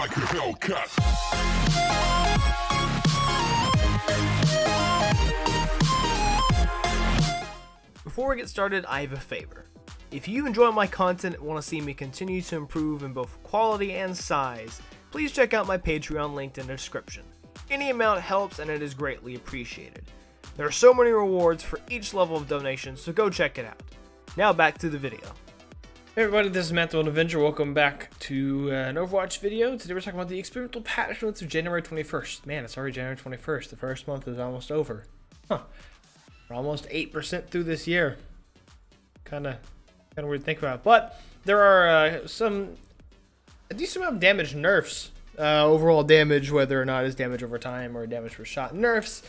like a Hellcat. Before we get started, I have a favor. If you enjoy my content and want to see me continue to improve in both quality and size, please check out my Patreon linked in the description. Any amount helps and it is greatly appreciated. There are so many rewards for each level of donation, so go check it out. Now back to the video. Hey everybody, this is EmeraldAvengerG. Welcome back to an Overwatch video. Today we're talking about the experimental patch notes of January 21st. Man, it's already January 21st. The first month is almost over. Huh. We're almost 8% through this year. Kind of weird to think about. But there are a decent amount of damage nerfs. Overall damage, whether or not it's damage over time or damage per shot nerfs.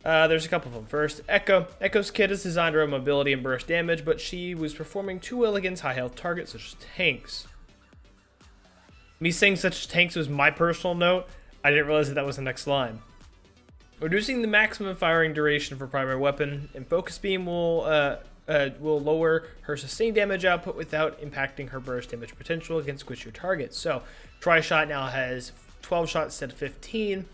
There's a couple of them. First, Echo. Echo's kit is designed around mobility and burst damage, but she was performing too well against high health targets such as tanks. Me saying such as tanks was my personal note. I didn't realize that was the next line. Reducing the maximum firing duration for primary weapon and focus beam will lower her sustained damage output without impacting her burst damage potential against squishier targets. So, Tri-Shot now has 12 shots instead of 15.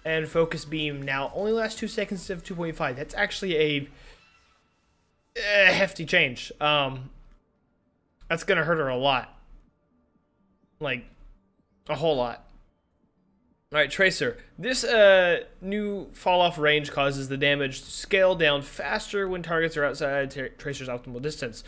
And Focus Beam now only lasts 2 seconds instead of 2.5. That's actually a hefty change. That's going to hurt her a lot. Like, a whole lot. Alright, Tracer. This new fall-off range causes the damage to scale down faster when targets are outside Tracer's optimal distance,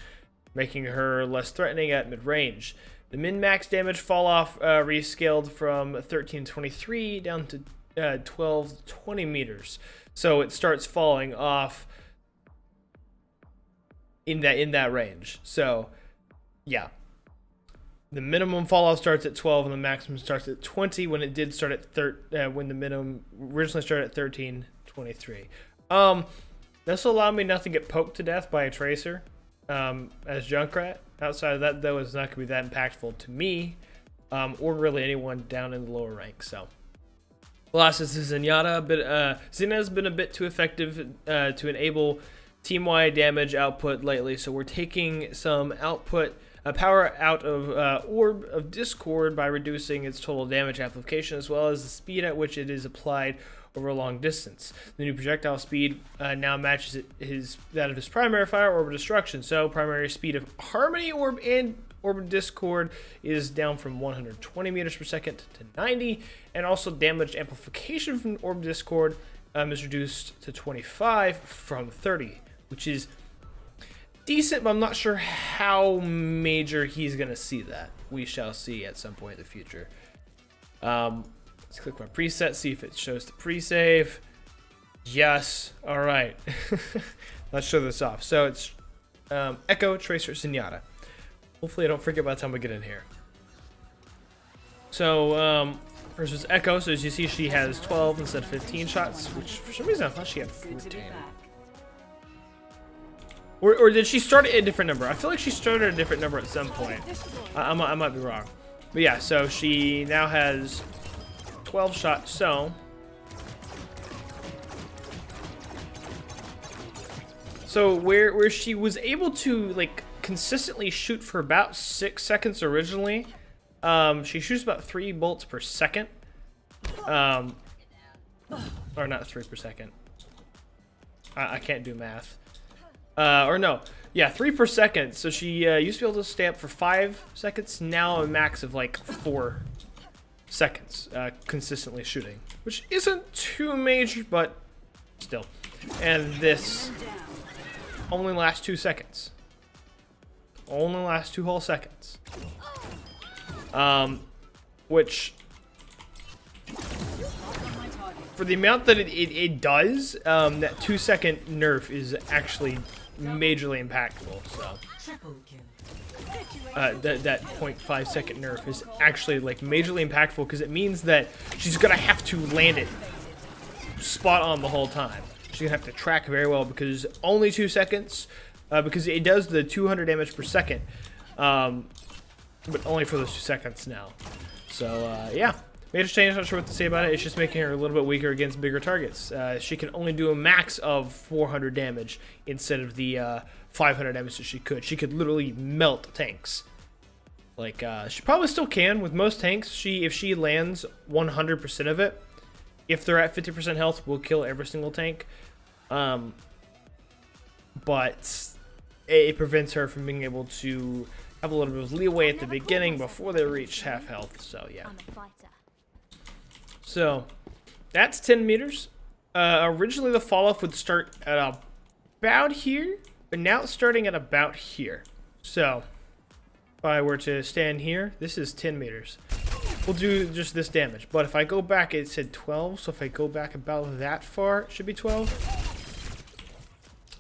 making her less threatening at mid-range. The min-max damage fall-off rescaled from 1323 down to 12-20 meters, so it starts falling off in that range. So yeah, the minimum fall off starts at 12 and the maximum starts at 20 when it did start at when the minimum originally started at 1323. This allowed me not to get poked to death by a Tracer as Junkrat. Outside of that, though, it's not going to be that impactful to me or really anyone down in the lower ranks. So last is Zenyatta, but Zenyatta's been a bit too effective to enable team-wide damage output lately, so we're taking some power out of Orb of Discord by reducing its total damage application as well as the speed at which it is applied over a long distance. The new projectile speed now matches that of his primary fire, Orb of Destruction, so primary speed of Harmony Orb and Orb of Discord is down from 120 meters per second to 90, and also damage amplification from Orb of Discord is reduced to 25 from 30, which is decent, but I'm not sure how major he's going to see that. We shall see at some point in the future. Let's click my preset, see if it shows the pre-save. Yes. All right. Let's show this off. So it's Echo, Tracer, Zenyatta. Hopefully I don't forget by the time we get in here. So, first is Echo. So as you see, she has 12 instead of 15 shots, which for some reason I thought she had 14. Or did she start at a different number? I feel like she started at a different number at some point. I might be wrong. But yeah, so she now has 12 shots. So where she was able to like consistently shoot for about 6 seconds originally. She shoots about 3 bolts per second. Or not 3 per second. I can't do math. Or no. Yeah, 3 per second. So she used to be able to stay up for 5 seconds. Now a max of like 4 seconds consistently shooting. Which isn't too major, but still. And this only lasts 2 seconds. Only lasts 2 whole seconds. Which, for the amount that it does, that 2-second nerf is actually majorly impactful. So that 0.5 second nerf is actually like majorly impactful because it means that she's gonna have to land it spot on the whole time. She's gonna have to track very well because only 2 seconds. Because it does the 200 damage per second, but only for those 2 seconds now. So yeah, major change. Not sure what to say about it. It's just making her a little bit weaker against bigger targets. She can only do a max of 400 damage instead of the 500 damage that she could. She could literally melt tanks. Like, she probably still can with most tanks. If she lands 100% of it, if they're at 50% health, will kill every single tank. But it prevents her from being able to have a little bit of leeway at the beginning before they reach half health. So yeah. So that's 10 meters. Originally the fall off would start at about here, but now it's starting at about here. So if I were to stand here, this is 10 meters. We'll do just this damage. But if I go back, it said 12. So if I go back about that far, it should be 12.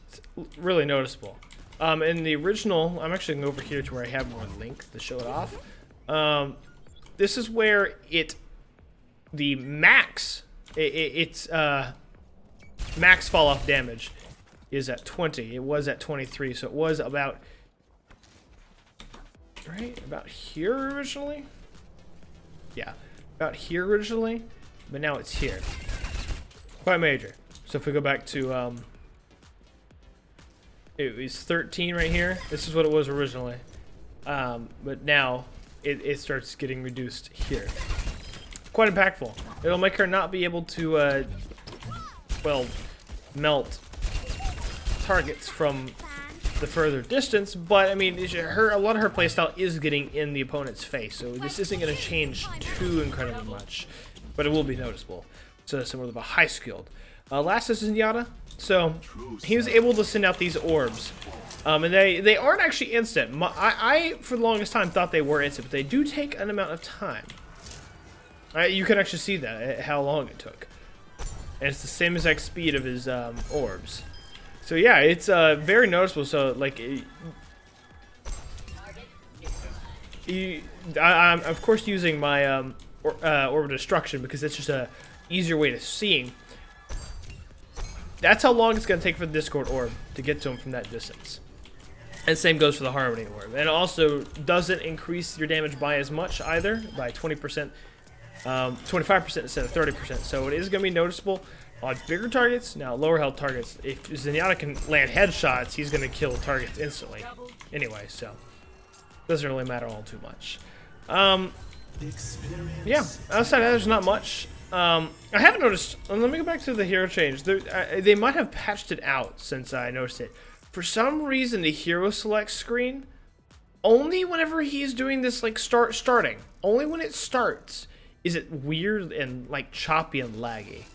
It's really noticeable. In the original, I'm actually going over here to where I have more length to show it off. This is where the max, it's max fall off damage is at 20. It was at 23, so it was about here originally. Yeah, about here originally, but now it's here. Quite major. So if we go back to it was 13 right here. This is what it was originally, but now it starts getting reduced here. Quite impactful. It'll make her not be able to well, melt targets from the further distance, but I mean, a lot of her playstyle is getting in the opponent's face, so this isn't going to change too incredibly much, but it will be noticeable. So similar to a high skilled. Last is Zenyatta. So he was able to send out these orbs, and they aren't actually instant. I for the longest time thought they were instant, but they do take an amount of time. You can actually see that how long it took, and it's the same exact speed of his orbs. So yeah, it's very noticeable. So like, I'm of course using my orb of destruction because it's just a easier way to see. That's how long it's going to take for the Discord orb to get to him from that distance. And same goes for the Harmony orb. And it also doesn't increase your damage by as much either, by 20%, 25% instead of 30%. So it is going to be noticeable on bigger targets. Now, lower health targets, if Zenyatta can land headshots, he's going to kill targets instantly. Anyway, so it doesn't really matter all too much. Yeah, outside of that, there's not much. I haven't noticed. Let me go back to the hero change. They might have patched it out since I noticed it. For some reason, the hero select screen, only whenever he's doing this, like starting, only when it starts, is it weird and like choppy and laggy.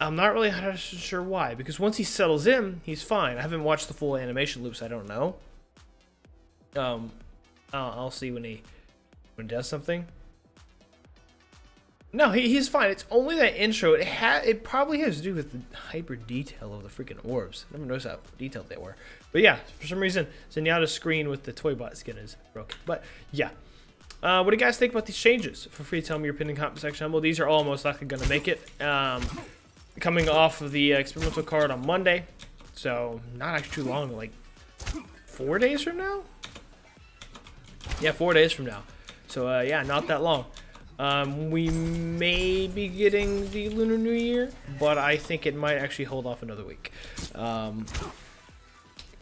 I'm not really 100% sure why, because once he settles in, he's fine. I haven't watched the full animation loops. I don't know. I'll see when he does something. No, he's fine. It's only that intro. It probably has to do with the hyper detail of the freaking orbs. I never noticed how detailed they were. But yeah, for some reason, Zenyatta's screen with the Toybot skin is broken. But yeah. What do you guys think about these changes? Feel free to tell me your opinion in the comment section. Well, these are all most likely going to make it. Coming off of the experimental card on Monday. So, not actually too long. Like, 4 days from now? Yeah, 4 days from now. So, yeah, not that long. We may be getting the Lunar New Year, but I think it might actually hold off another week.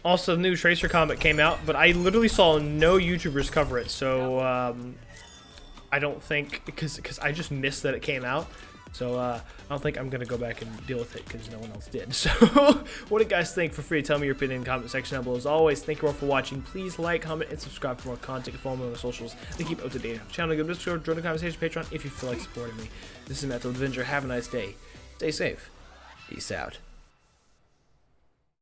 Also, the new Tracer comic came out, but I literally saw no YouTubers cover it, so I don't think, because I just missed that it came out, so I don't think I'm going to go back and deal with it because no one else did. So, what do you guys think? Feel free to tell me your opinion in the comment section down below. As always, thank you all for watching. Please like, comment, and subscribe for more content. Follow me on the socials to keep up to date on the channel. Go to Discord, join the conversation, Patreon if you feel like supporting me. This is EmeraldAvengerG. Have a nice day. Stay safe. Peace out.